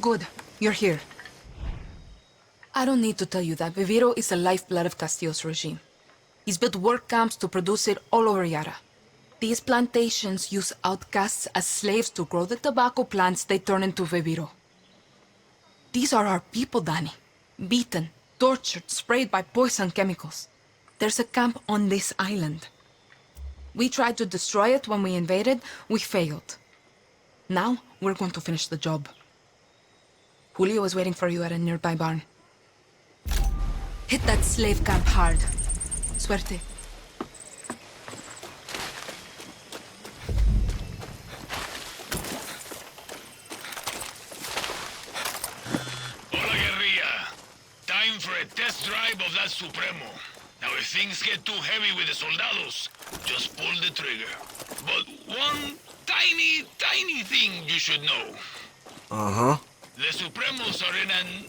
Good. You're here. I don't need to tell you that Viviro is the lifeblood of Castillo's regime. He's built work camps to produce it all over Yara. These plantations use outcasts as slaves to grow the tobacco plants they turn into Viviro. These are our people, Dani. Beaten, tortured, sprayed by poison chemicals. There's a camp on this island. We tried to destroy it when we invaded. We failed. Now, we're going to finish the job. Julio is waiting for you at a nearby barn. Hit that slave camp hard. Suerte. Hola, guerrilla. Time for a test drive of that Supremo. Now, if things get too heavy with the soldados, just pull the trigger. But one tiny thing you should know. Uh-huh. The Supremos are in an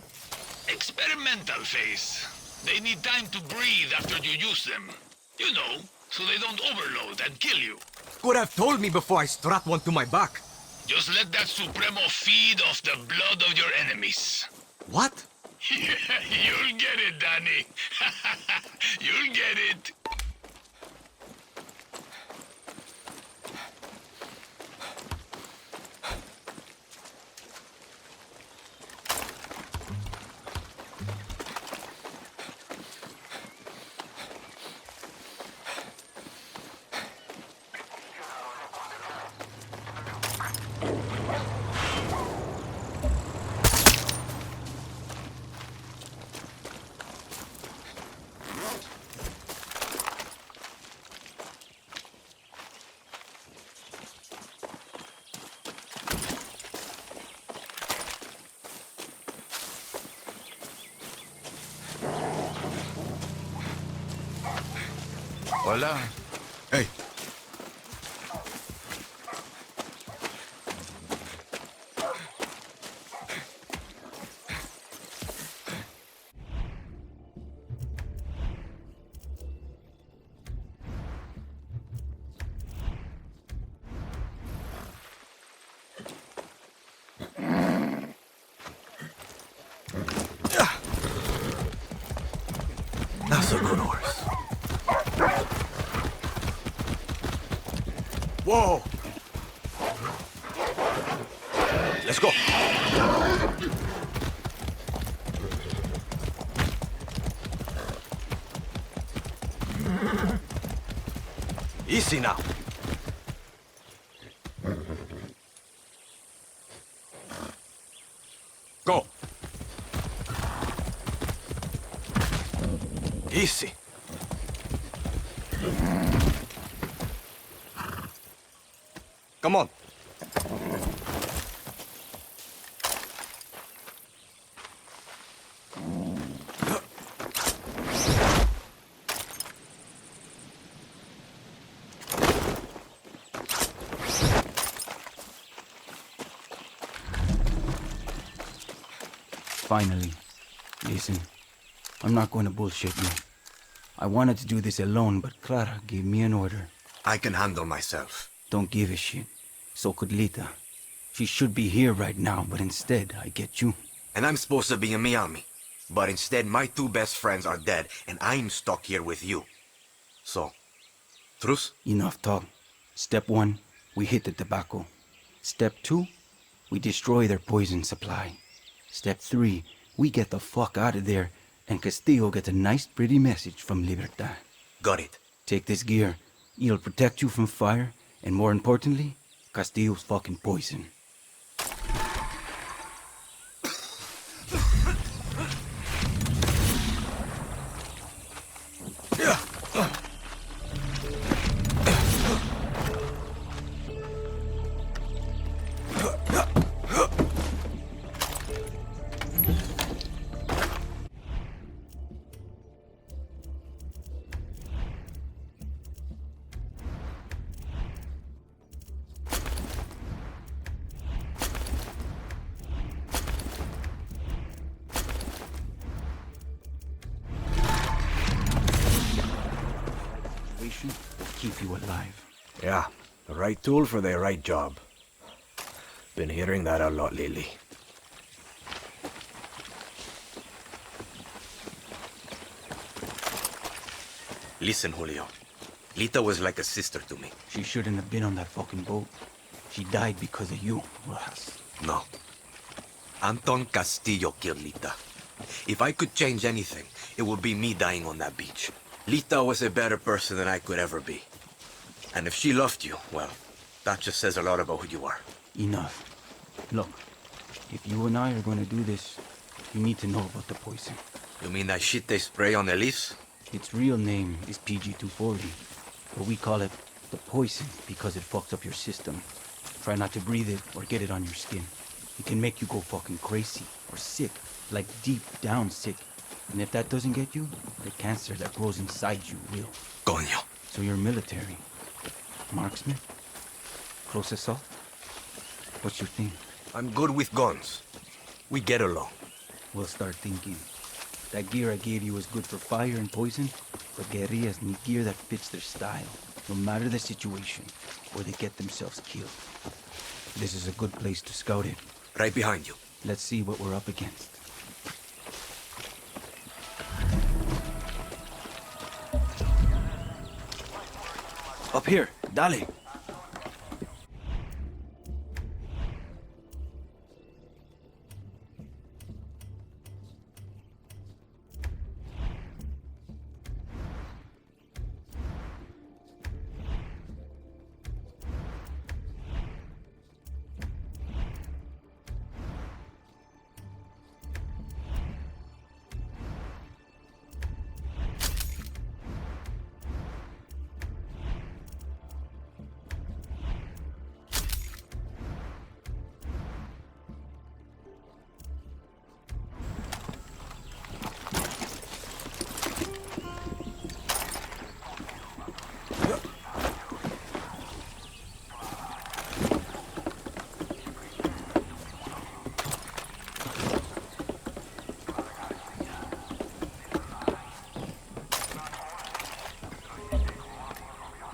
experimental phase. They need time to breathe after you use them. You know, so they don't overload and kill you. Could have told me before I strap one to my back. Just let that Supremo feed off the blood of your enemies. What? You'll get it, Dani. You'll get it. Hola. Hey. That's a good horse. Whoa! Let's go. Easy now. Go. Easy. Come on. Finally. Listen, I'm not going to bullshit you. I wanted to do this alone, but Clara gave me an order. I can handle myself. Don't give a shit. So could Lita. She should be here right now, but instead, I get you. And I'm supposed to be in Miami. But instead, my two best friends are dead, and I'm stuck here with you. So, truce? Enough talk. Step 1, we hit the tobacco. Step 2, we destroy their poison supply. Step 3, we get the fuck out of there, and Castillo gets a nice pretty message from Libertad. Got it. Take this gear. It'll protect you from fire, and more importantly, Castillo's fucking poison. Keep you alive. Yeah, the right tool for the right job. Been hearing that a lot lately. Listen, Julio. Lita was like a sister to me. She shouldn't have been on that fucking boat. She died because of you, Rojas. No. Antón Castillo killed Lita. If I could change anything, it would be me dying on that beach. Lita was a better person than I could ever be. And if she loved you, well, that just says a lot about who you are. Enough. Look, if you and I are going to do this, you need to know about the poison. You mean that shit they spray on the leaves? Its real name is PG-240, but we call it the poison because it fucks up your system. Try not to breathe it or get it on your skin. It can make you go fucking crazy or sick, like deep down sick. And if that doesn't get you, the cancer that grows inside you will. Coño. So you're military. Marksman? Close assault? What's your thing? I'm good with guns. We get along. We'll start thinking. That gear I gave you is good for fire and poison, but guerrillas need gear that fits their style, no matter the situation, or they get themselves killed. This is a good place to scout it. Right behind you. Let's see what we're up against. Up here, dale.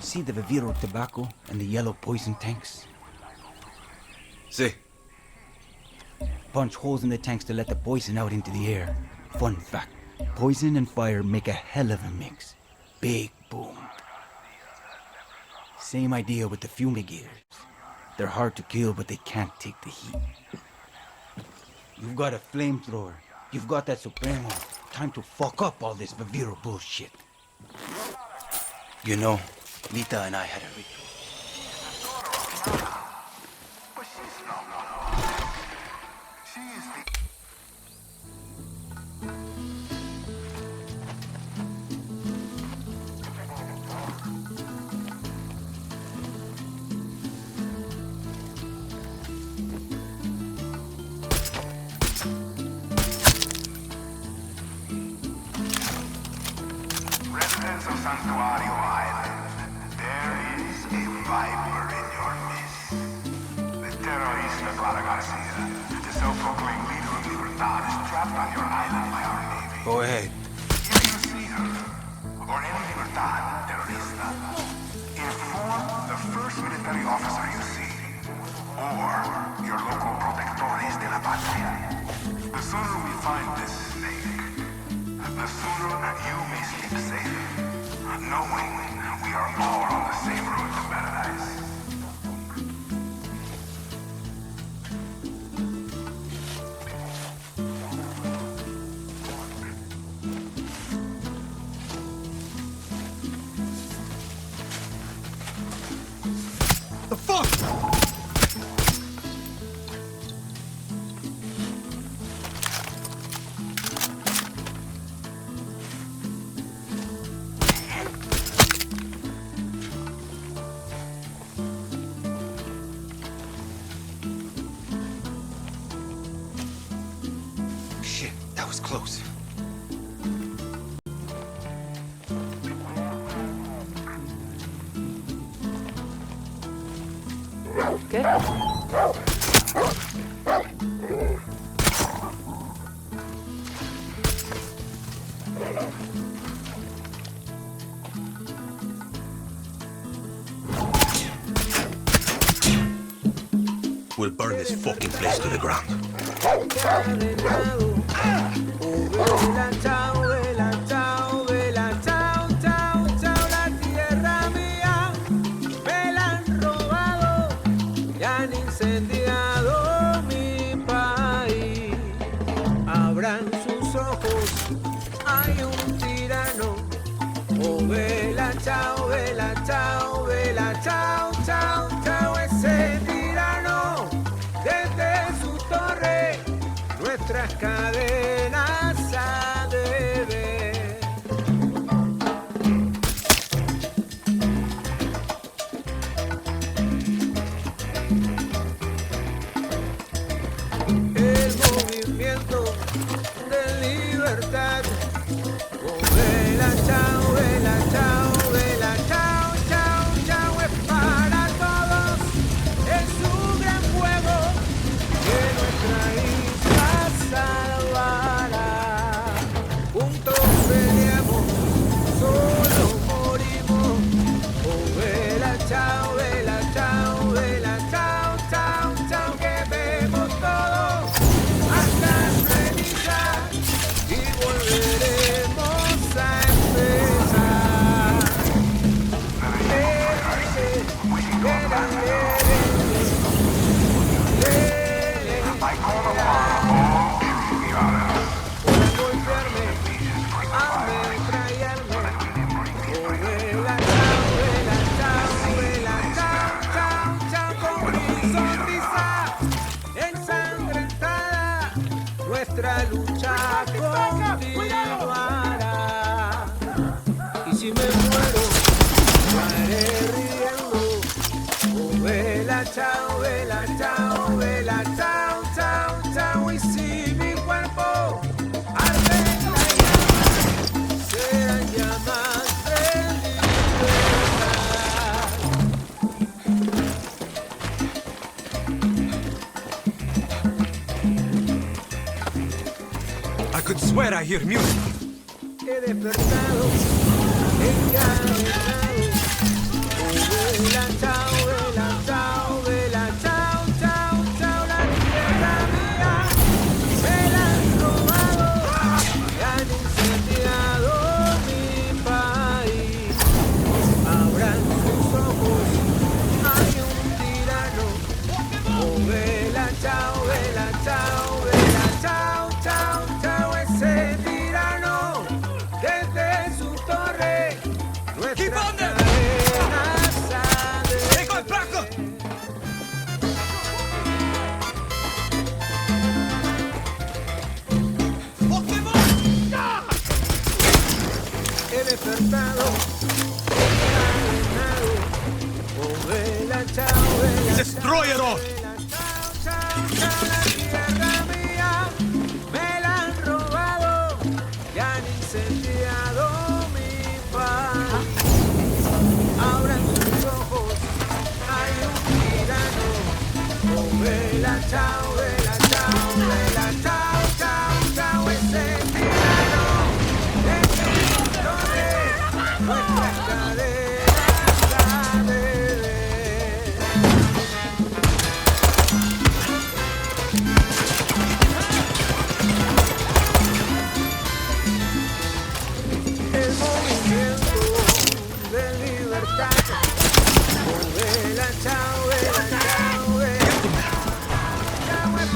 See the Viviro tobacco and the yellow poison tanks? See. Punch holes in the tanks to let the poison out into the air. Fun fact, poison and fire make a hell of a mix. Big boom. Same idea with the fumigators. They're hard to kill, but they can't take the heat. You've got a flamethrower. You've got that Supremo. Time to fuck up all this Viviro bullshit. You know, Lita and I had a ritual. Residents of Santuario Island, there is a viper in your midst. The terrorista Clara Garcia, the self-proclaimed leader of Libertad, is trapped on your island by our navy. Go ahead. If you see her, or any Libertad terrorista, inform the first military officer you see, or your local protectores de la patria. The sooner we find this snake, the sooner you may sleep safe, knowing we are all on the same road to paradise. The fuck? Shit, that was close. Good. We'll burn this fucking place to the ground. chao, chao, chao, ese tirano desde su torre nuestras cadenas ha de ver. El movimiento de libertad. Oh, vela, chao, chao, chao, chao, es para todos. Es un gran fuego que nuestra isla salvará. Juntos peleamos, solo morimos. Oh, vela, chao, chao, chao, que vemos todos hasta cenizas y volveremos a empezar. I call upon all true Yara. Por golpearme, ametrallarme. Oh, vela, chao, chao, con mi sonrisa ensangrentada, nuestra lucha continuará. Y si me muero, muere riendo. Oh, vela, chao, chao, chao. Y si mi cuerpo arde en la llama, serán llamas de libertad. I could swear I hear music. He despertado, encadenado. Oh, vela, chao, chao, chao, la tierra mía me la han robado y han incendiado mi país. Abran sus ojos, hay un tirano. Oh, vela, chao, chao, chao, ese tirano desde su torre nuestras cadenas ha de ver. He despertado, encadenado. Oh, vela, chao, Destroy it all! chao, la tierra mía me la han robado y han incendiado mi país. Abran sus ojos, hay un tirano. Oh, vela, chao, chao, ese tirano desde su torre nuestras cadenas ha de ver. El movimiento de libertad. Oh, vela, chao, chao, es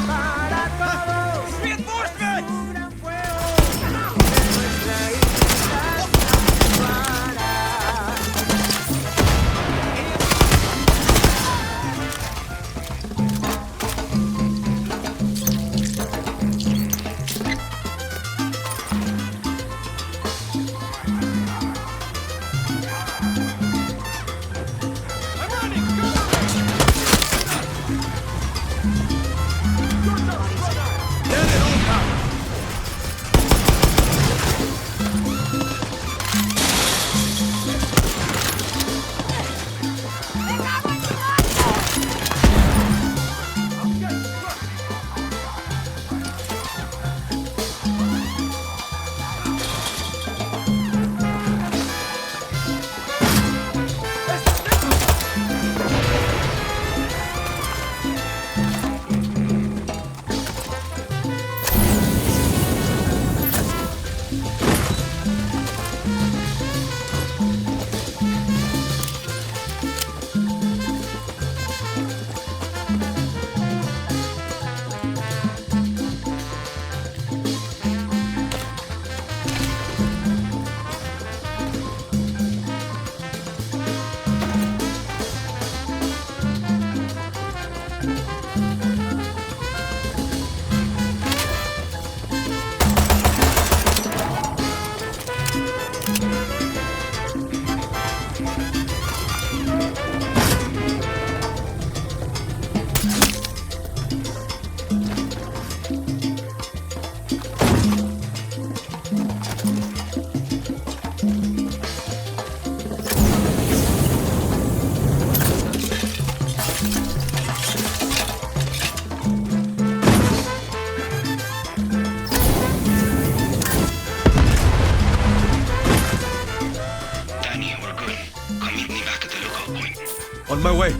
On my way.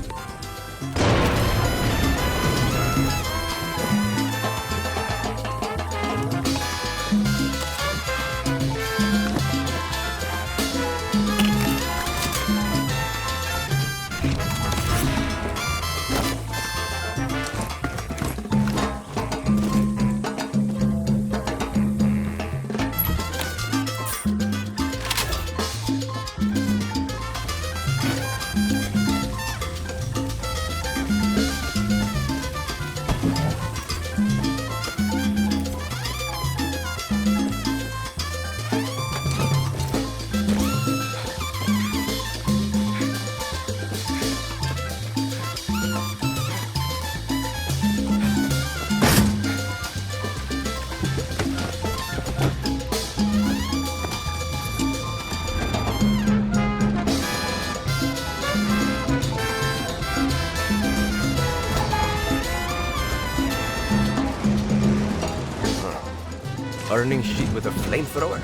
Burning shit with a flamethrower?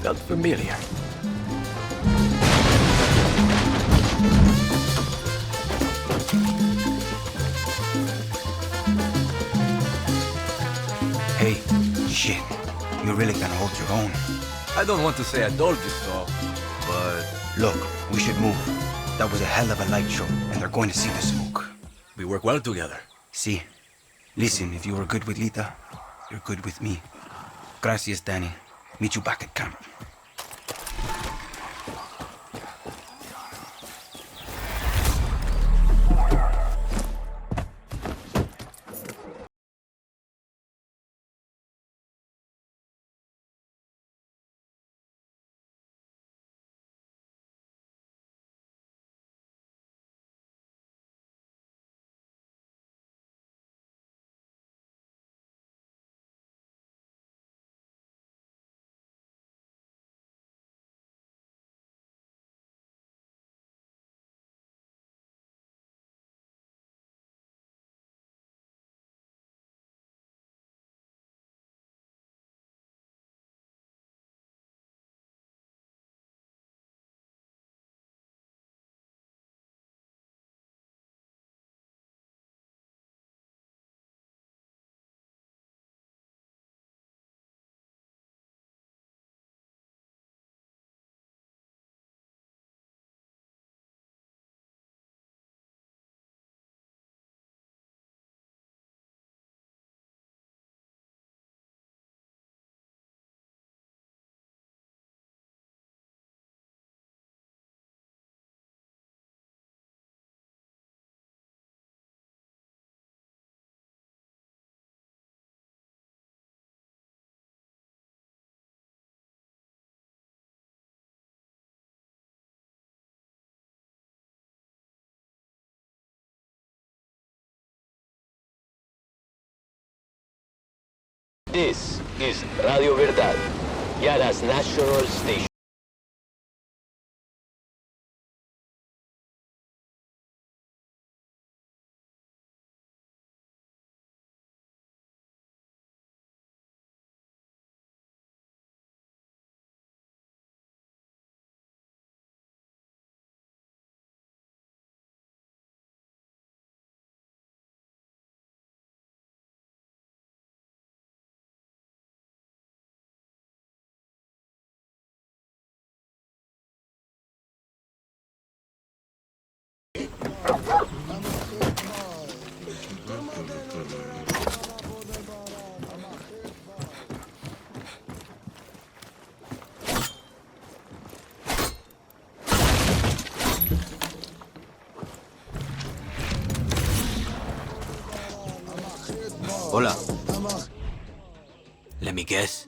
Felt familiar. Hey, shit. You really can hold your own. I don't want to say I told you so, but Look, we should move. That was a hell of a light show, and they're going to see the smoke. we work well together. See? Listen, if you were good with Lita, you're good with me. Gracias, Dani. Meet you back at camp. This is Radio Verdad, Yara's national station. Hola. Let me guess.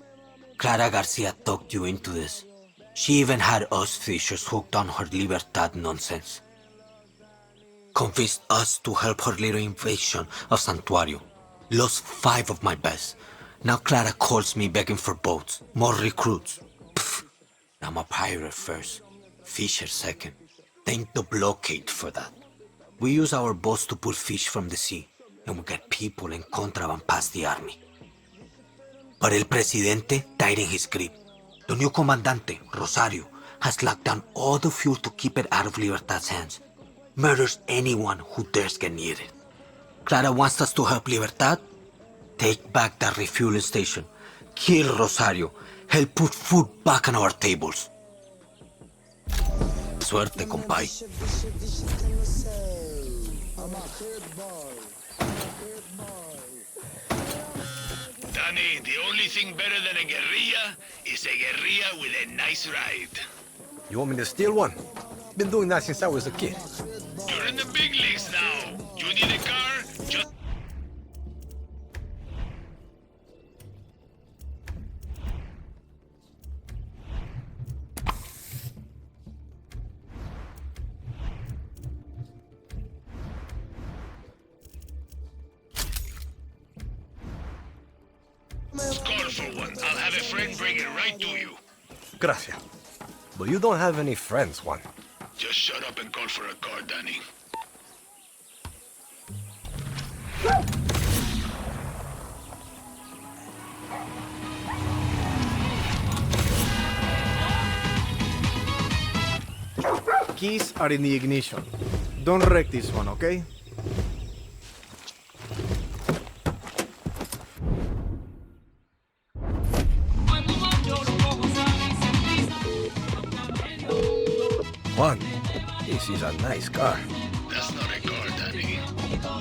Clara Garcia talked you into this. She even had us fishers hooked on her Libertad nonsense. Convinced us to help her little invasion of Santuario. Lost 5 of my best. Now Clara calls me begging for boats, more recruits. Pfft. I'm a pirate first, fisher second. Thank the blockade for that. We use our boats to pull fish from the sea, and we get people and contraband past the army. But El Presidente died in his grip. The new comandante, Rosario, has locked down all the fuel to keep it out of Libertad's hands. murders anyone who dares get near it. Clara wants us to help Libertad. Take back that refueling station. Kill Rosario. Help put food back on our tables. Suerte, compay. Dani, the only thing better than a guerrilla is a guerrilla with a nice ride. You want me to steal one? Been doing that since I was a kid. You're in the big leagues now. You need a car? Just... Call for one. I'll have a friend bring it right to you. Gracias. But you don't have any friends, Juan. Just shut up and call for a car, Dani. Keys are in the ignition. Don't wreck this one, okay? Juan, this is a nice car. That's not a car, Dani.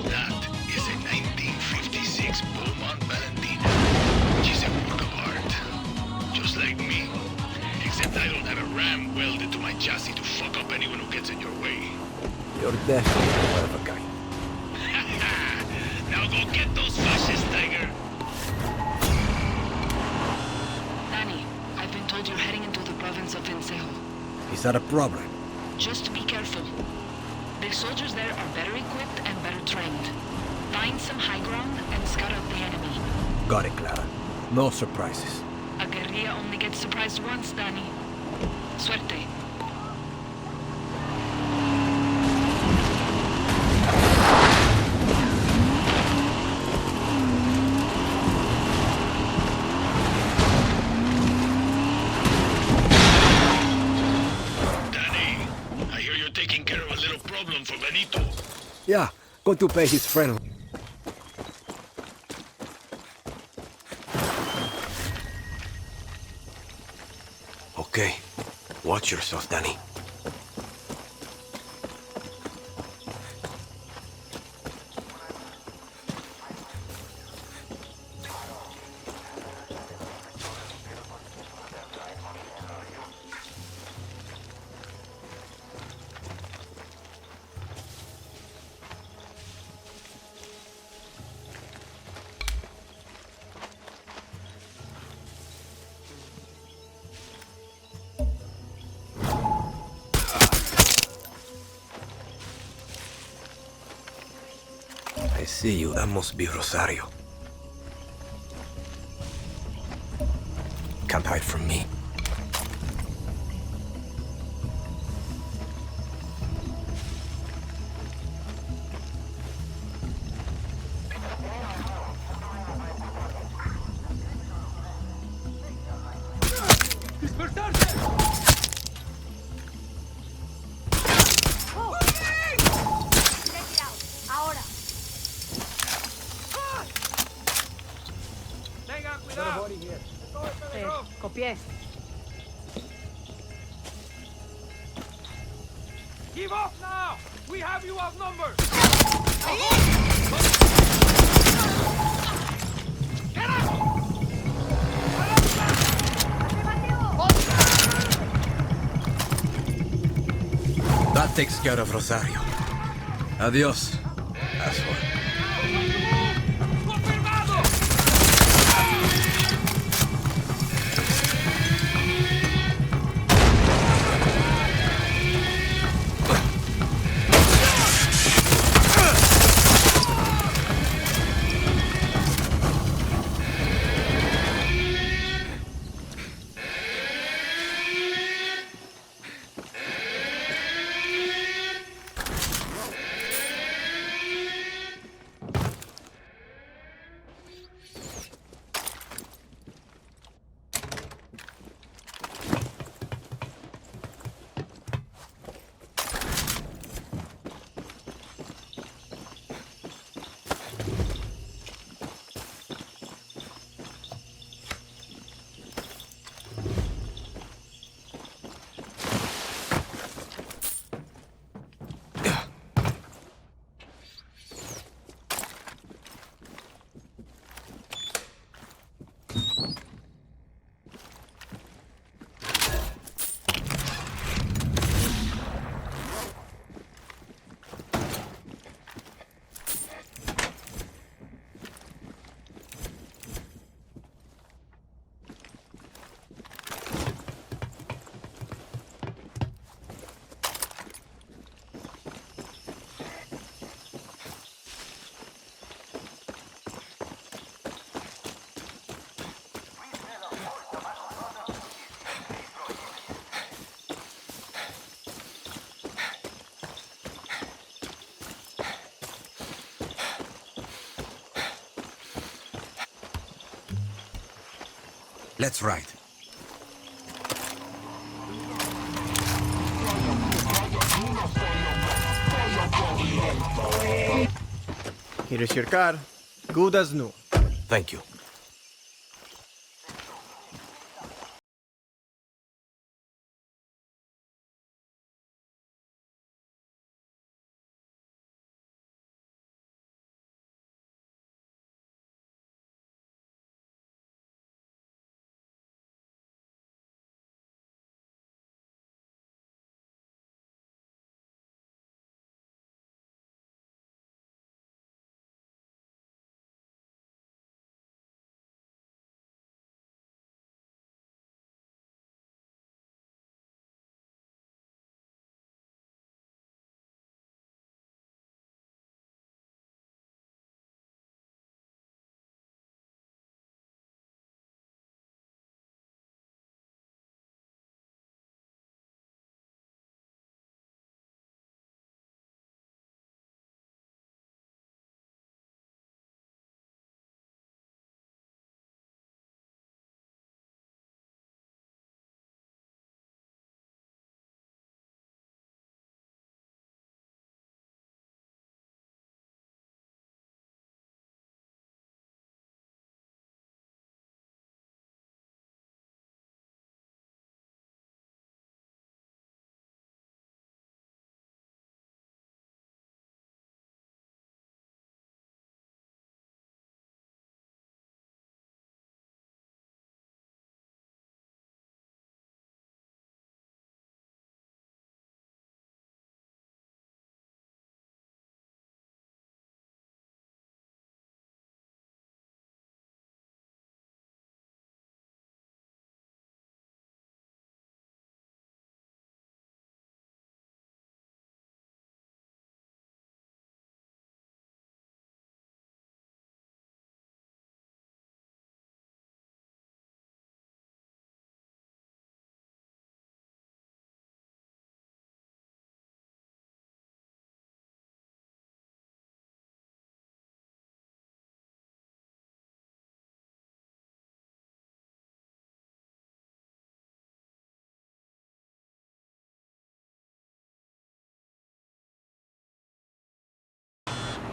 That is a 1956 Beaumont Valentina, which is a work of art. Just like me. Except I don't have a ram welded to my chassis to fuck up anyone who gets in your way. You're definitely one of a kind. Now go get those fascists, Tiger. Dani, I've been told you're heading into the province of Vencejo. Is that a problem? Just be careful. The soldiers there are better equipped and better trained. Find some high ground and scout out the enemy. Got it, Clara. No surprises. A guerrilla only gets surprised once, Dani. Suerte. Yeah, going to pay his friend. Okay. Watch yourself, Dani. I see you. That must be Rosario. Can't hide from me. Copié. Give up now! We have you outnumbered! Get up! That takes care of Rosario. Adios, asshole. Let's ride. Here is your car. Good as new. Thank you.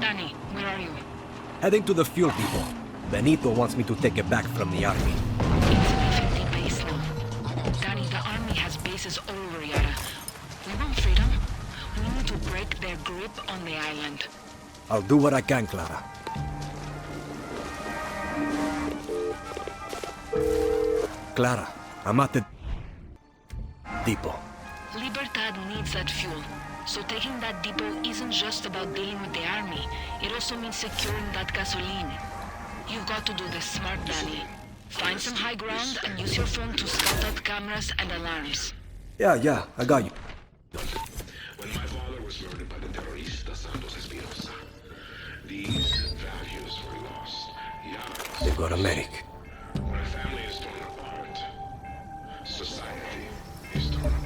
Dani, where are you? Heading to the fuel depot. Benito wants me to take it back from the army. It's an empty base now. Dani, the army has bases all over Yara. We want freedom. We need to break their grip on the island. I'll do what I can, Clara. Clara, I'm at the depot. Libertad needs that fuel. So taking that depot isn't just about dealing with the army. It also means securing that gasoline. You've got to do this smart, Dani. Find some high ground and use your phone to scout out cameras and alarms. Yeah, I got you. When my father was murdered by the terrorista Santos Espinosa, these values were lost. Yara. They've got a medic. My family is torn apart. Society is torn apart.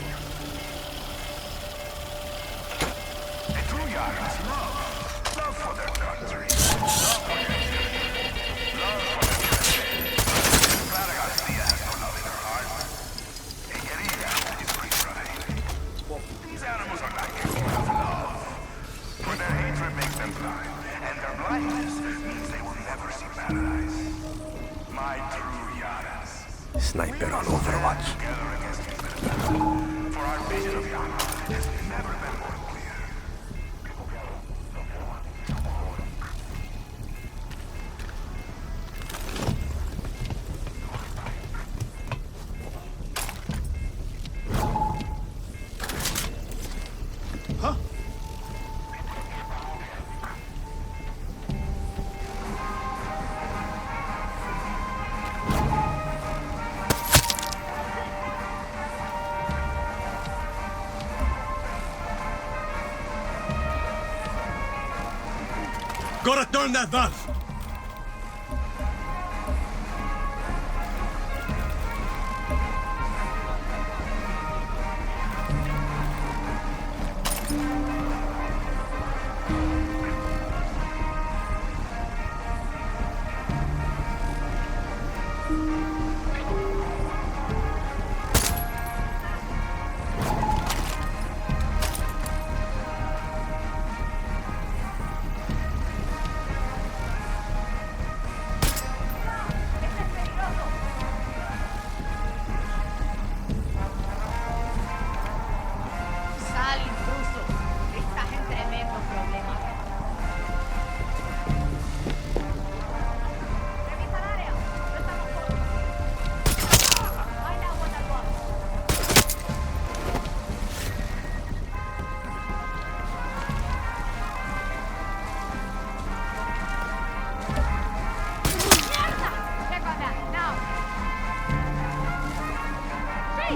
The true Yaras love for their country, love for their children, love for their president. Clara Garcia has no love in her heart. A guerrilla is free pride. These animals are not capable of love, for their hatred makes them blind, and their blindness means they will never see paradise. My true Yaras. Sniper on Overwatch. Together against Libertad. For our vision of Yara has never been more clear. Gotta turn that valve! Sal, intruso. Estás en tremendo problema. Revisa el área. No estamos solos. Baila agua de agua. ¡Mierda! Check on that, now. Sí.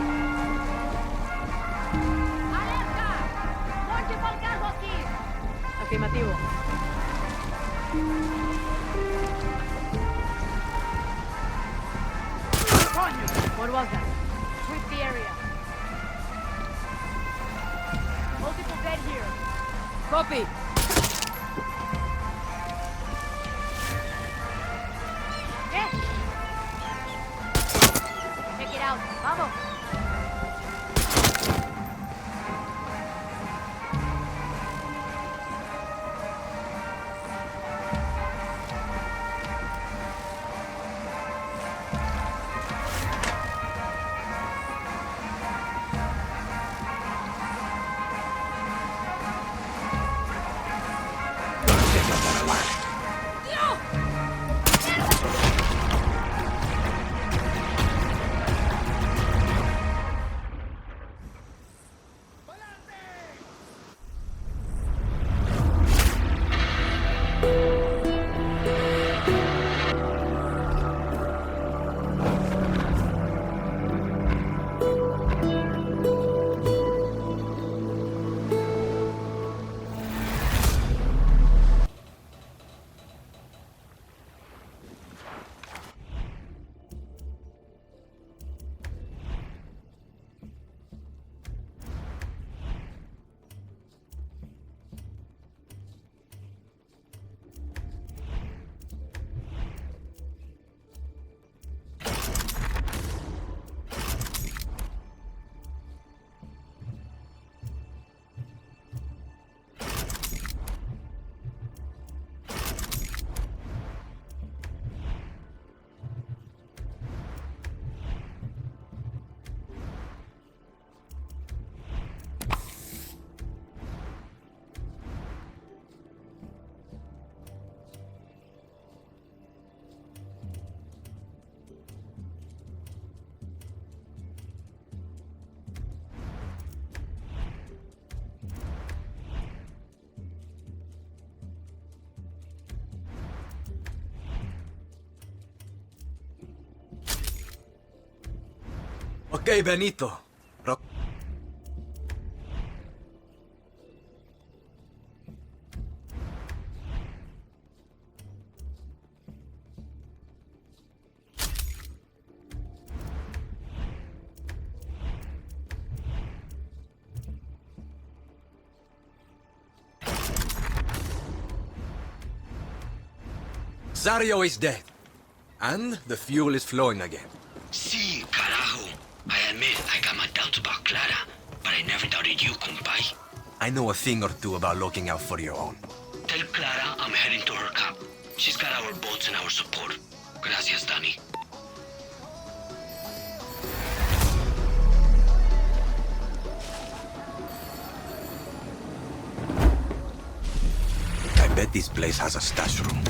¡Alerta! ¡Monte por cargo aquí! Afirmativo. ¡Coño! What was that? Sweep the area. Multiple dead here. Copy. ¿Qué? Check it out. Vamos. Okay, Benito. Zario is dead. And the fuel is flowing again. Sí, carajo. I admit I got my doubts about Clara, but I never doubted you, compay. I know a thing or two about looking out for your own. Tell Clara I'm heading to her camp. She's got our boats and our support. Gracias, Dani. I bet this place has a stash room.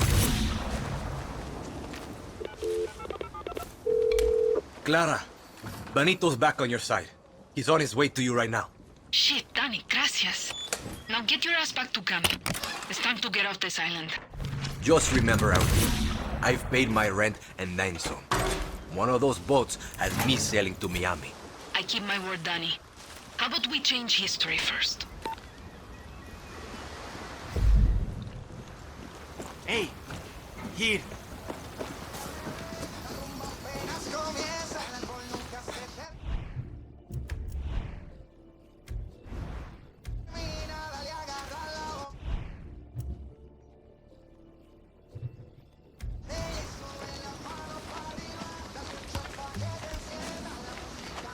Clara, Benito's back on your side. He's on his way to you right now. Shit, Dani, gracias. Now get your ass back to camp. It's time to get off this island. Just remember, Antón, I've paid my rent and then some. One of those boats has me sailing to Miami. I keep my word, Dani. How about we change history first? Hey, here.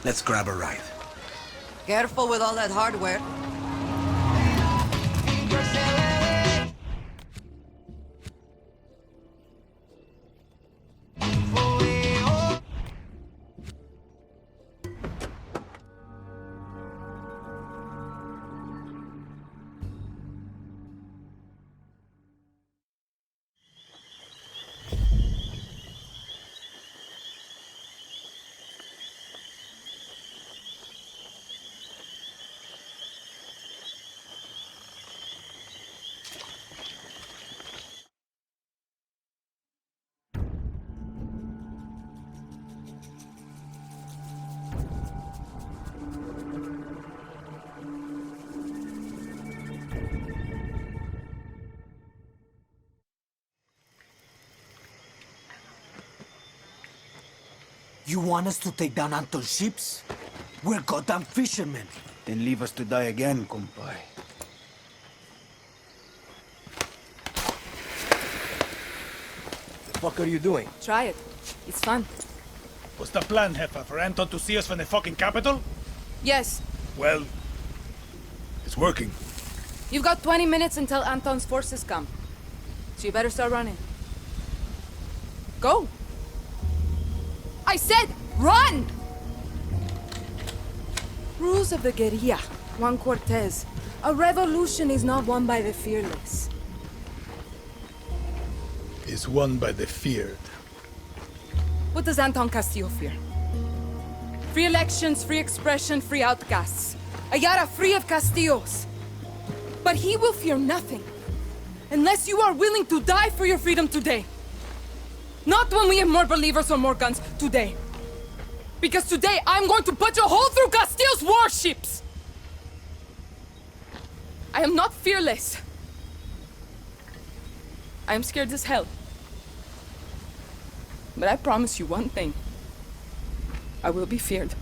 Let's grab a ride. Careful with all that hardware. You want us to take down Anton's ships? We're goddamn fishermen. Then leave us to die again, compay. The fuck are you doing? Try it. It's fun. What's the plan, Jefa? For Antón to see us from the fucking capital? Yes. Well, it's working. You've got 20 minutes until Anton's forces come. So you better start running. Go! I said, run! Rules of the guerrilla, Juan Cortez. A revolution is not won by the fearless. Is won by the feared. What does Antón Castillo fear? Free elections, free expression, free outcasts. A Yara free of Castillos. But he will fear nothing. Unless you are willing to die for your freedom today. Not when we have more believers or more guns. Today. Because today I'm going to put a hole through Castillo's warships! I am not fearless. I am scared as hell. But I promise you one thing. I will be feared.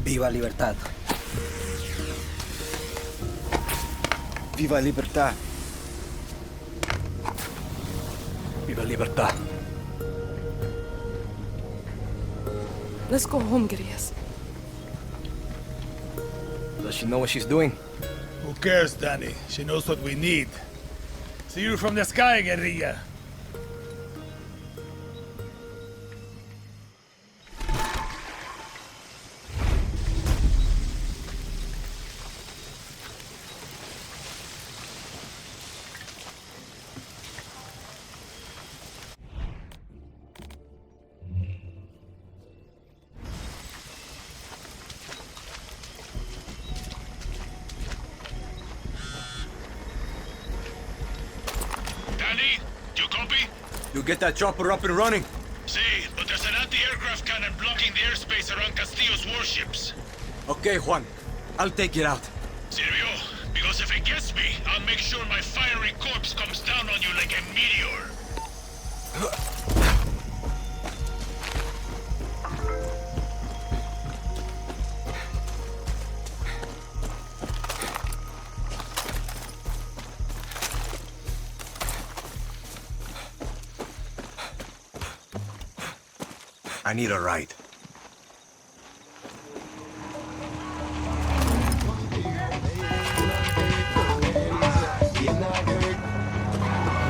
Viva Libertad. Viva Libertad. Viva Libertad. Let's go home, guerillas. Does she know what she's doing? Who cares, Dani? She knows what we need. See you from the sky, guerrilla. Dani, you copy? You get that chopper up and running. See, but there's an anti-aircraft cannon blocking the airspace around Castillo's warships. Okay, Juan. I'll take it out. Silvio, because if it gets me, I'll make sure my fiery corpse comes down on you like a meteor. I need a ride.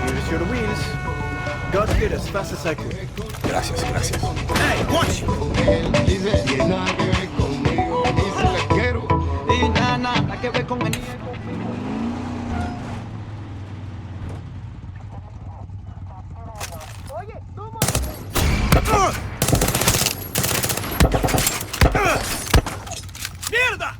Here's your wheels. Got here as fast as I could. Gracias, gracias. Hey, watch! ¡Mierda!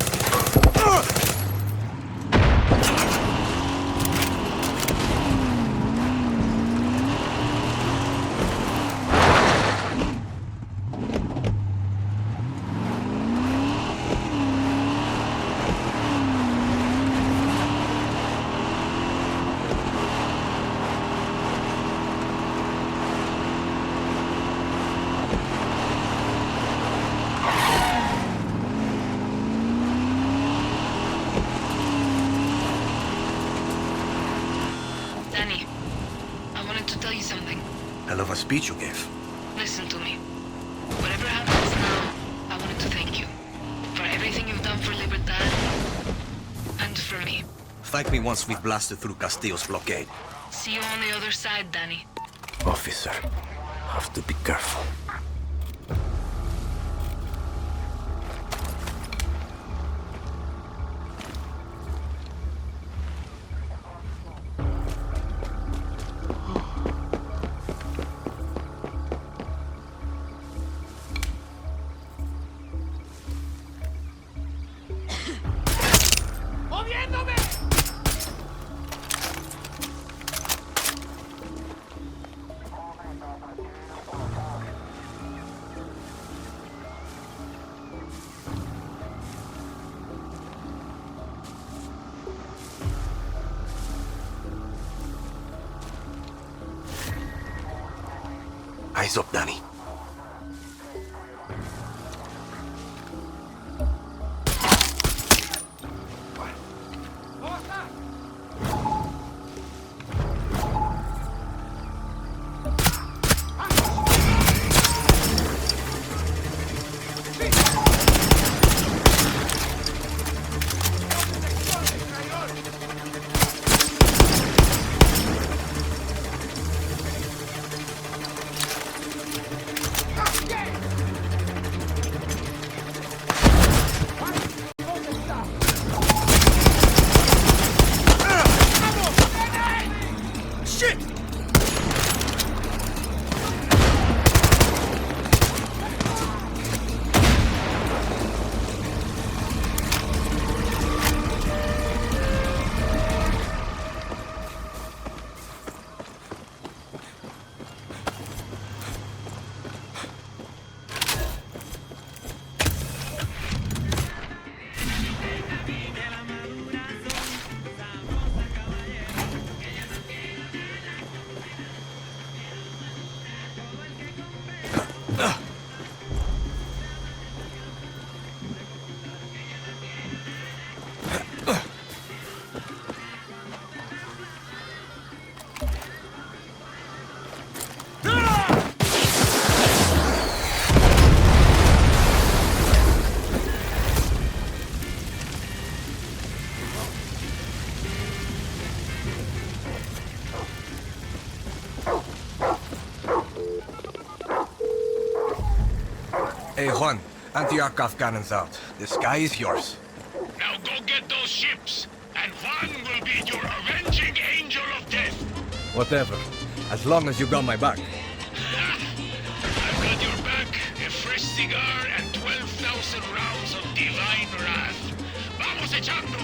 Dani, I wanted to tell you something. Hell of a speech you gave. Listen to me. Whatever happens now, I wanted to thank you. For everything you've done for Libertad. And for me. Thank me once we've blasted through Castillo's blockade. See you on the other side, Dani. Officer, have to be careful. Eyes up, Dani. Hey, Juan. Anti-aircraft cannons out. The sky is yours. Now go get those ships, and Juan will be your avenging angel of death. Whatever. As long as you got my back. I've got your back, a fresh cigar, and 12,000 rounds of divine wrath. Vamos echando!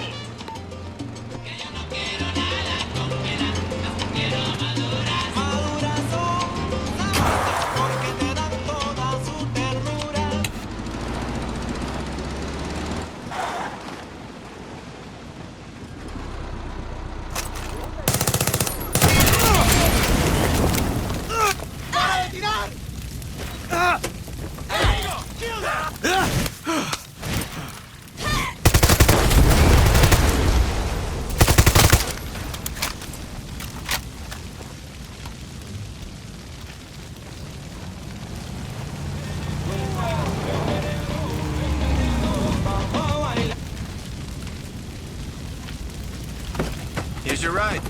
Here's your ride.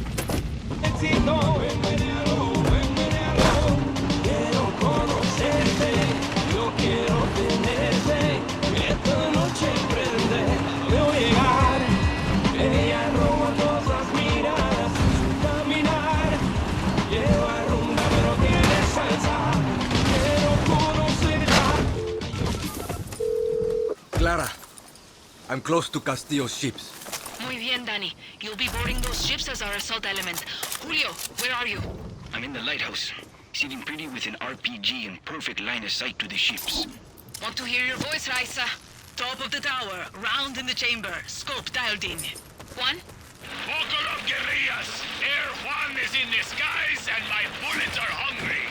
Clara, I'm close to Castillo's ships. Muy bien, Dani. You'll be boarding those ships as our assault element. Julio, where are you? I'm in the lighthouse, sitting pretty with an RPG in perfect line of sight to the ships. Want to hear your voice, Raisa? Top of the tower, round in the chamber, scope dialed in. Juan? Buckle up, guerrillas! Air Juan is in disguise, and my bullets are hungry!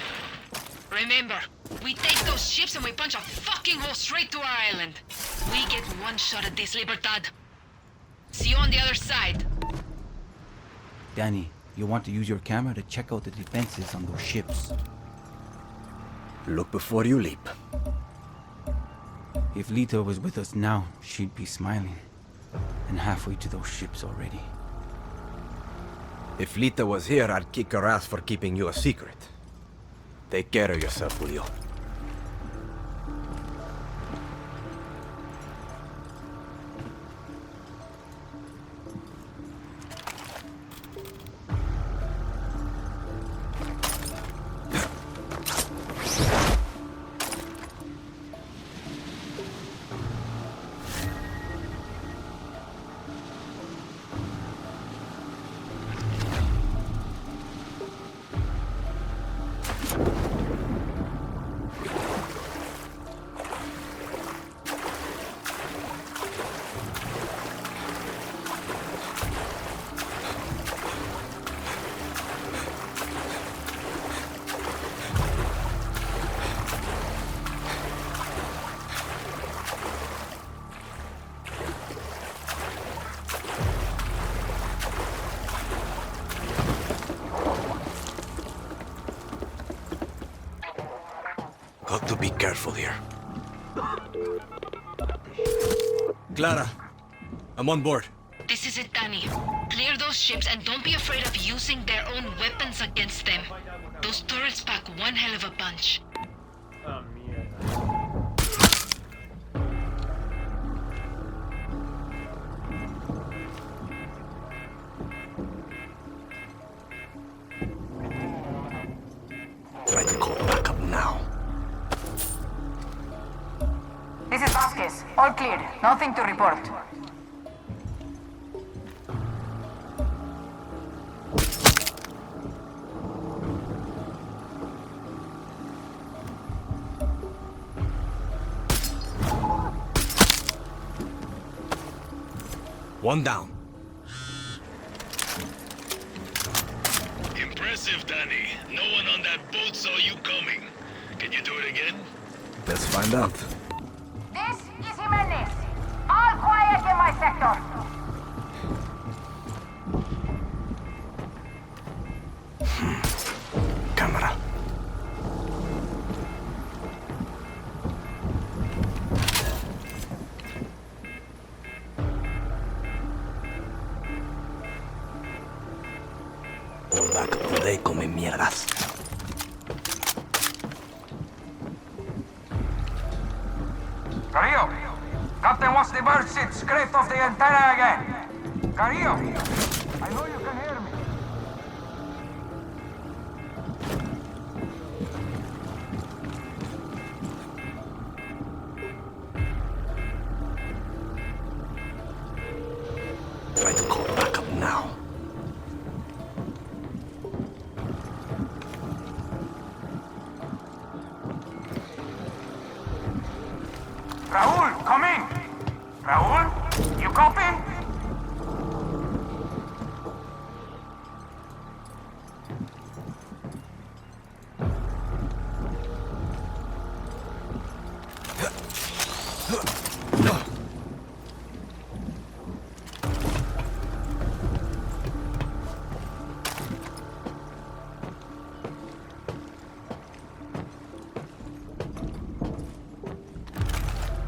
Remember, we take those ships and we punch a fucking hole straight to our island. We get one shot at this, Libertad. See you on the other side. Dani, You'll want to use your camera to check out the defenses on those ships. Look before you leap. If Lita was with us now, she'd be smiling. And halfway to those ships already. If Lita was here, I'd kick her ass for keeping you a secret. Take care of yourself, Julio. Got to be careful here. Clara, I'm on board. This is it, Dani. Clear those ships and don't be afraid of using their own weapons against them. Those turrets pack one hell of a punch. Try to call backup now. This is Vasquez. All clear. Nothing to report. One down. Impressive, Dani. No one on that boat saw you coming. Can you do it again? Let's find out. This is Jimenez. All quiet in my sector. Camera. All backup today, come mierdas. Carrillo! Captain wants the bird seat scraped off the antenna again. Carrillo! I know you can hear me. Try to call backup now. Raúl, come in! Raúl, you copy?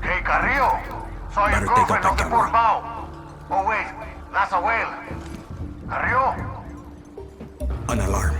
Hey, Carrillo! Saw your Better take girlfriend out on the that port camera. bow. Oh wait, that's a whale. Carrillo! An alarm.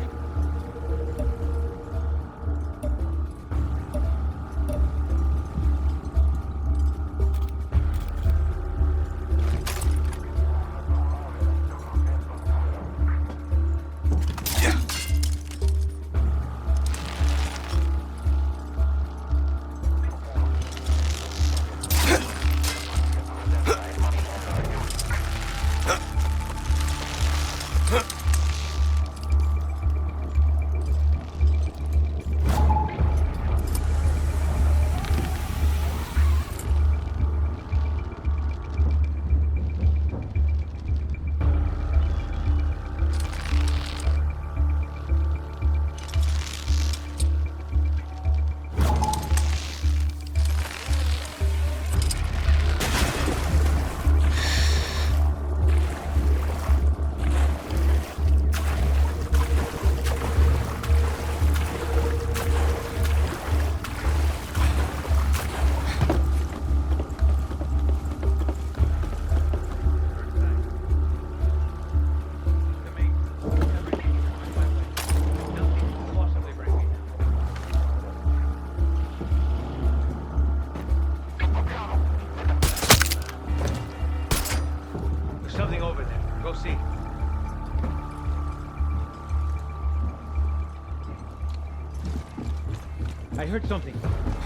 I heard something.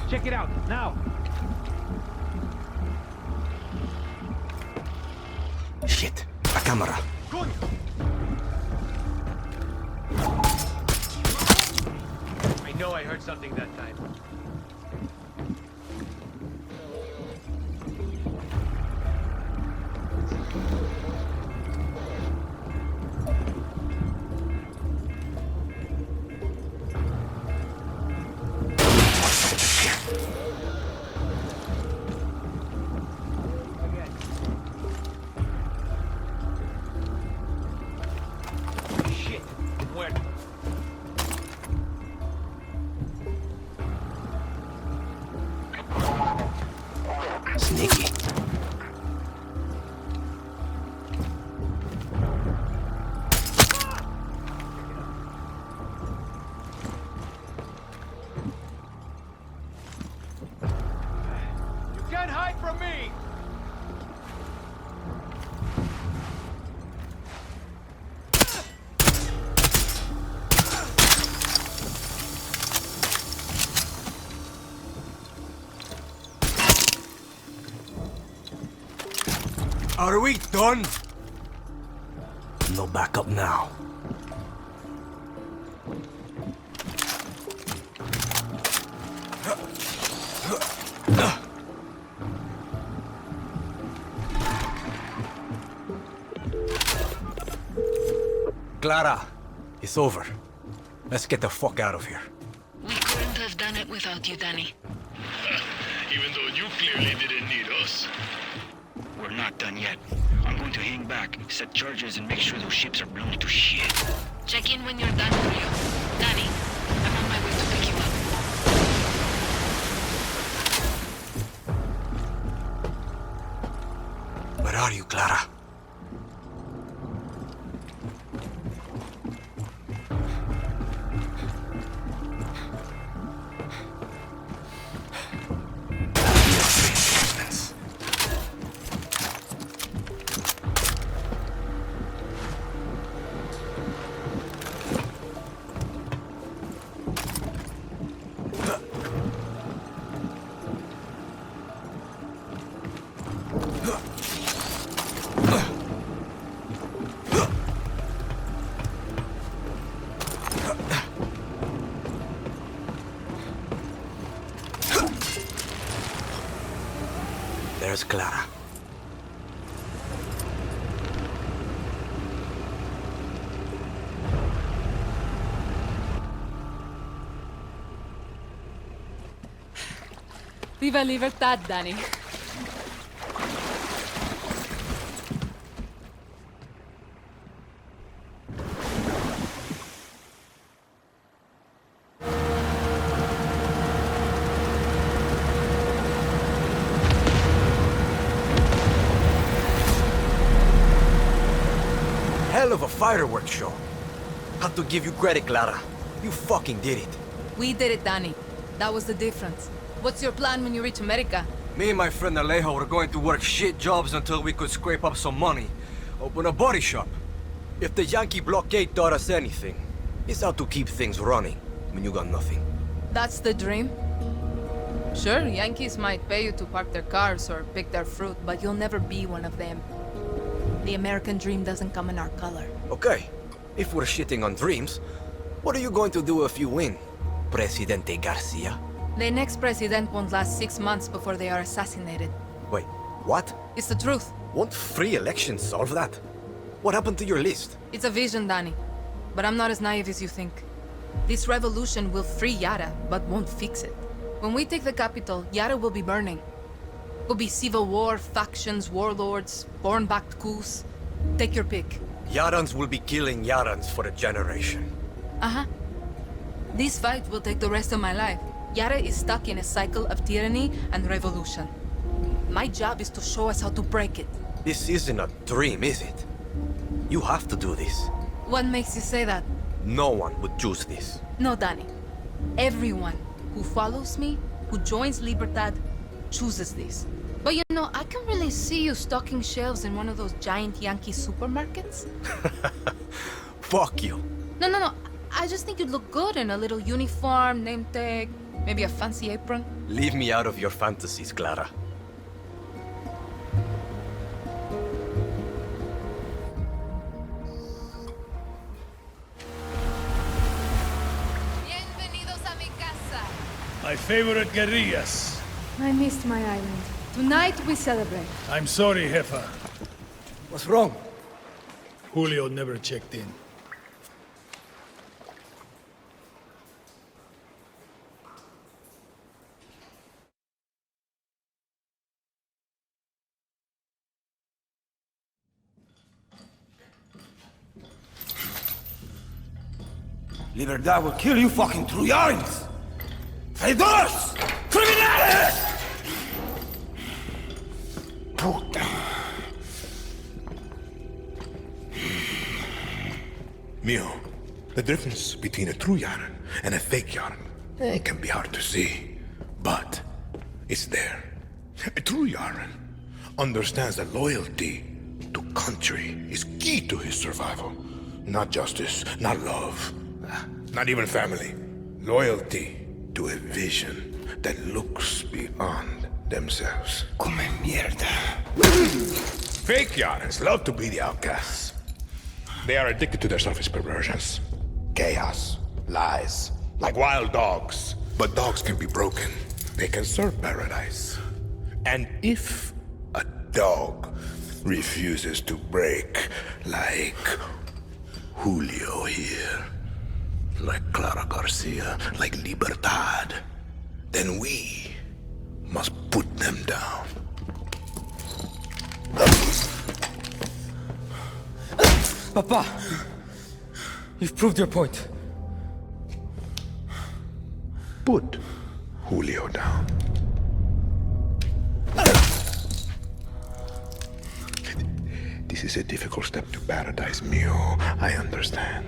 Check it out, now! Shit, a camera. I know I heard something that time. Sneaky. You can't hide from me! Are we done? No backup now. Clara, it's over. Let's get the fuck out of here. We couldn't have done it without you, Dani. Even though you clearly didn't need us. We're not done yet. I'm going to hang back, set charges, and make sure those ships are blown to shit. Check in when you're done, Julio. Dani, I'm on my way to pick you up. Where are you, Clara? There's Clara. Viva Libertad, Dani. Hell of a fireworks show. Have to give you credit, Clara. You fucking did it. We did it, Dani. That was the difference. What's your plan when you reach America? Me and my friend Alejo were going to work shit jobs until we could scrape up some money. Open a body shop. If the Yankee blockade taught us anything, it's how to keep things running when you got nothing. That's the dream? Sure, Yankees might pay you to park their cars or pick their fruit, but you'll never be one of them. The American dream doesn't come in our color. Okay, if we're shitting on dreams, what are you going to do if you win, Presidente Garcia? The next president won't last 6 months before they are assassinated. Wait, what? It's the truth. Won't free elections solve that? What happened to your list? It's a vision, Dani. But I'm not as naive as you think. This revolution will free Yara, but won't fix it. When we take the capital, Yara will be burning. Will be civil war, factions, warlords, born-backed coups. Take your pick. Yarans will be killing Yarans for a generation. Uh-huh. This fight will take the rest of my life. Yara is stuck in a cycle of tyranny and revolution. My job is to show us how to break it. This isn't a dream, is it? You have to do this. What makes you say that? No one would choose this. No, Dani. Everyone who follows me, who joins Libertad, chooses this. But you know, I can really see you stocking shelves in one of those giant Yankee supermarkets. Fuck you. No. I just think you'd look good in a little uniform, name tag, Maybe a fancy apron? Leave me out of your fantasies, Clara. Bienvenidos a mi casa. My favorite guerillas. I missed my island. Tonight we celebrate. I'm sorry, Jefa. What's wrong? Julio never checked in. Libertad will kill you fucking Trojans! Traitors! Criminales! Puta. Mio, the difference between a true Yara and a fake Yara, it can be hard to see, but it's there. A true Yara understands that loyalty to country is key to his survival. Not justice, not love, not even family. Loyalty to a vision that looks beyond themselves. Come mierda. Fake Yaras love to be the outcasts. They are addicted to their selfish perversions. Chaos, lies, like wild dogs. But dogs can be broken. They can serve paradise. And if a dog refuses to break, like Julio here, like Clara Garcia, like Libertad, then we must put them down. Papa! You've proved your point. Put Julio down. This is a difficult step to paradise, Mio. I understand.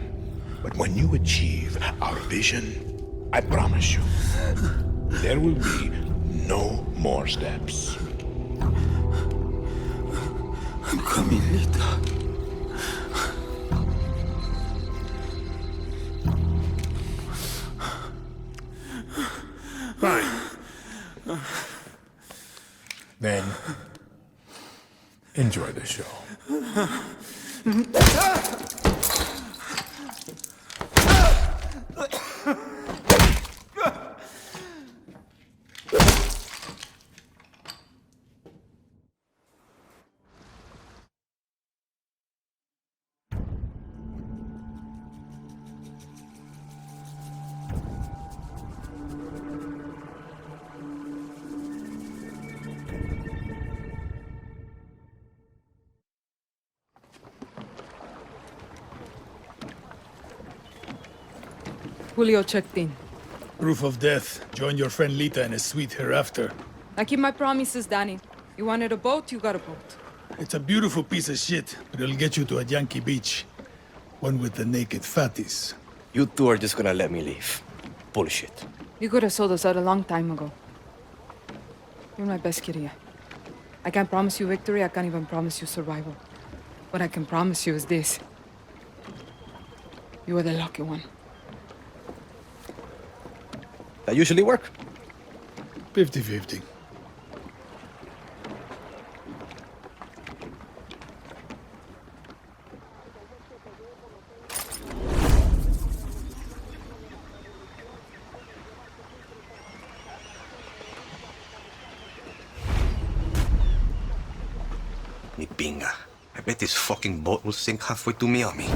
But when you achieve our vision, I promise you, there will be no more steps. I'm coming, Lita. Fine. Then, enjoy the show. Julio checked in. Proof of death. Join your friend Lita in a suite hereafter. I keep my promises, Dani. You wanted a boat, you got a boat. It's a beautiful piece of shit, but it'll get you to a Yankee beach. One with the naked fatties. You two are just gonna let me leave. Bullshit. You could have sold us out a long time ago. You're my best guerrilla. I can't promise you victory, I can't even promise you survival. What I can promise you is this. You are the lucky one. That usually work? 50-50. Mi pinga. I bet this fucking boat will sink halfway to Miami.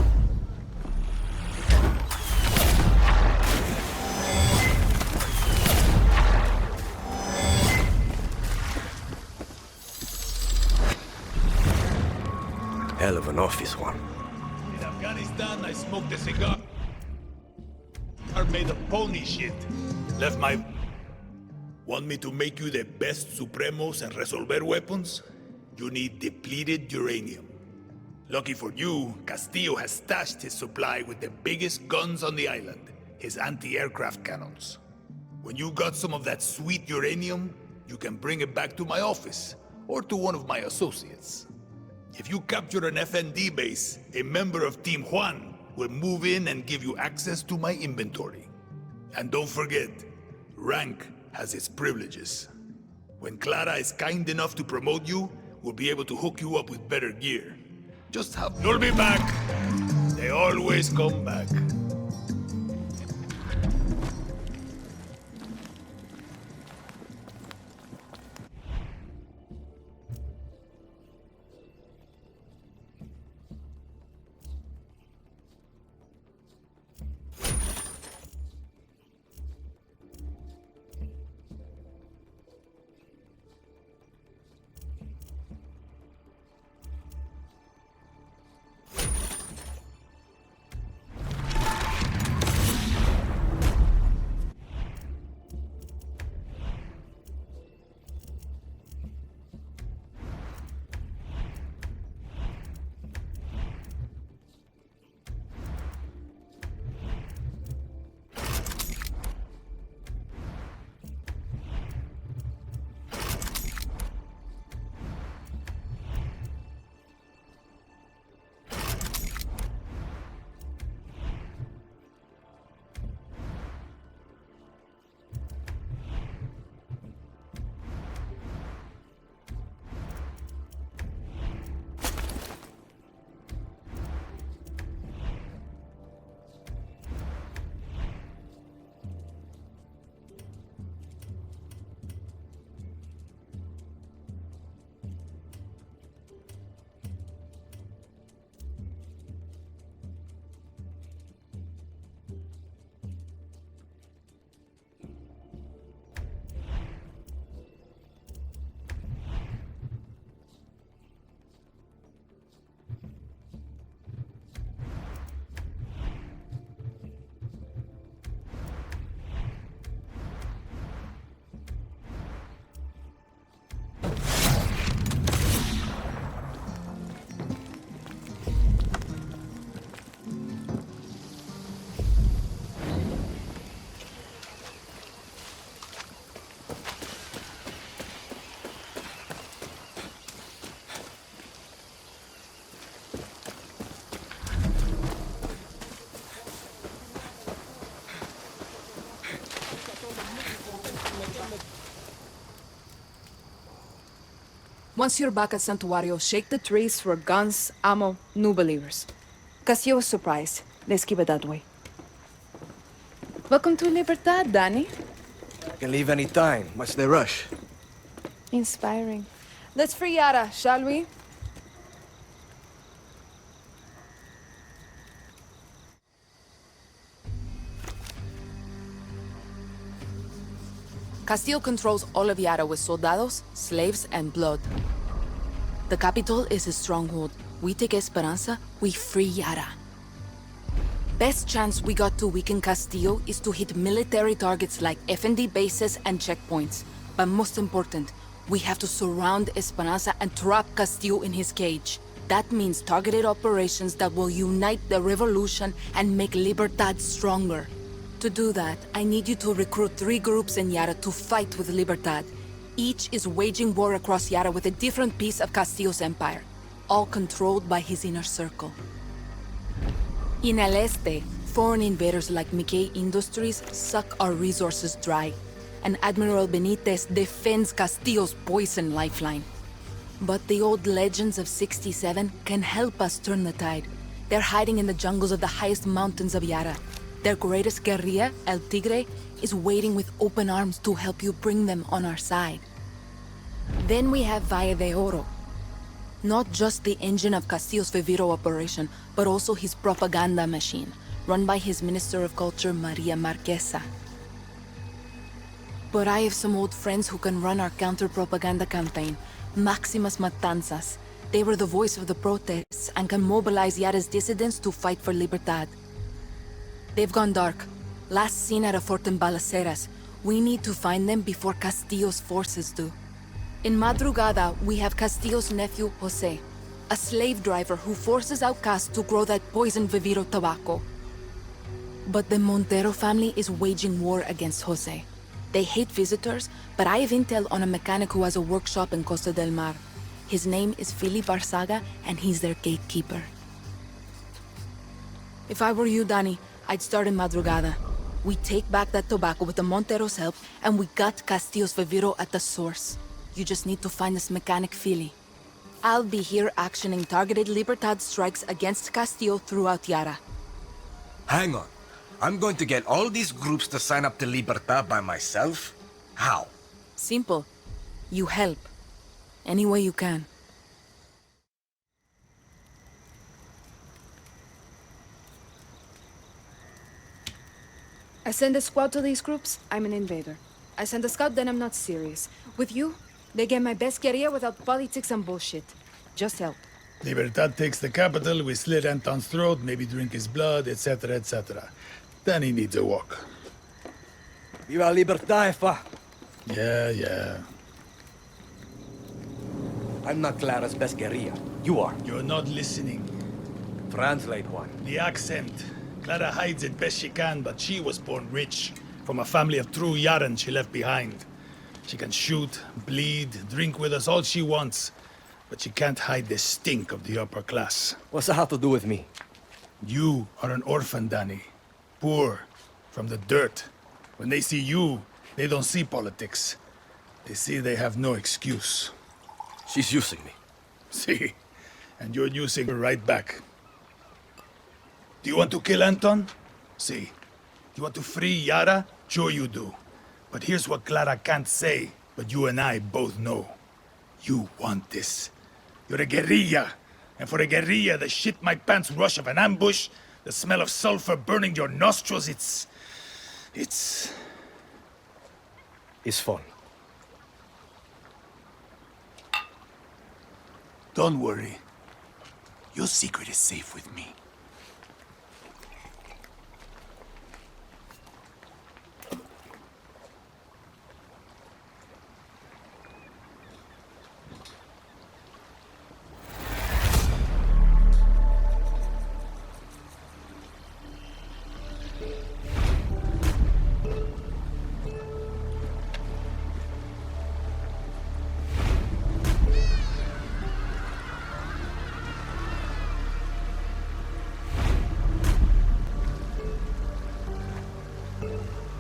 Hell of an office one. In Afghanistan, I smoked a cigar. Are made of pony shit. Left my... Want me to make you the best Supremos and Resolver weapons? You need depleted uranium. Lucky for you, Castillo has stashed his supply with the biggest guns on the island, his anti-aircraft cannons. When you got some of that sweet uranium, you can bring it back to my office, or to one of my associates. If you capture an FND base, a member of Team Juan will move in and give you access to my inventory. And don't forget, Rank has its privileges. When Clara is kind enough to promote you, we'll be able to hook you up with better gear. Just have... You'll be back! They always come back. Once you're back at Santuario, shake the trees for guns, ammo, new believers. Castillo was surprised. Let's keep it that way. Welcome to Libertad, Dani. Can leave any time. What's the rush? Inspiring. Let's free Yara, shall we? Castillo controls all of Yara with soldados, slaves, and blood. The capital is his stronghold. We take Esperanza, we free Yara. Best chance we got to weaken Castillo is to hit military targets like FND bases and checkpoints. But most important, we have to surround Esperanza and trap Castillo in his cage. That means targeted operations that will unite the revolution and make Libertad stronger. To do that, I need you to recruit 3 groups in Yara to fight with Libertad. Each is waging war across Yara with a different piece of Castillo's empire, all controlled by his inner circle. In El Este, foreign invaders like Mickey Industries suck our resources dry, and Admiral Benitez defends Castillo's poison lifeline. But the old legends of 67 can help us turn the tide. They're hiding in the jungles of the highest mountains of Yara. Their greatest guerrilla, El Tigre, is waiting with open arms to help you bring them on our side. Then we have Valle de Oro. Not just the engine of Castillo's Viviro operation, but also his propaganda machine, run by his Minister of Culture, Maria Marquesa. But I have some old friends who can run our counter-propaganda campaign, Maximas Matanzas. They were the voice of the protests and can mobilize Yara's dissidents to fight for Libertad. They've gone dark. Last seen at a fort in Balaceras. We need to find them before Castillo's forces do. In Madrugada, we have Castillo's nephew, Jose, a slave driver who forces outcasts to grow that poison Viviro tobacco. But the Montero family is waging war against Jose. They hate visitors, but I have intel on a mechanic who has a workshop in Costa del Mar. His name is Philip Arzaga, and he's their gatekeeper. If I were you, Dani, I'd start in Madrugada. We take back that tobacco with the Montero's help, and we got Castillo's Viviro at the source. You just need to find this mechanic Philly. I'll be here actioning targeted Libertad strikes against Castillo throughout Yara. Hang on. I'm going to get all these groups to sign up to Libertad by myself? How? Simple. You help. Any way you can. I send a squad to these groups, I'm an invader. I send a scout, then I'm not serious. With you, they get my best guerrilla without politics and bullshit. Just help. Libertad takes the capital, we slit Anton's throat, maybe drink his blood, etc., etc. Then he needs a walk. Viva Libertad, fa! Yeah. I'm not Clara's best guerrilla. You are. You're not listening. Translate one. The accent. Clara hides it best she can, but she was born rich. From a family of true Yaran she left behind. She can shoot, bleed, drink with us all she wants. But she can't hide the stink of the upper class. What's that have to do with me? You are an orphan, Dani. Poor, from the dirt. When they see you, they don't see politics. They see they have no excuse. She's using me. See? And you're using her right back. Do you want to kill Antón? See. Do you want to free Yara? Sure you do. But here's what Clara can't say, but you and I both know. You want this. You're a guerrilla. And for a guerrilla, the shit my pants rush of an ambush, the smell of sulfur burning your nostrils, it's fun. Don't worry. Your secret is safe with me.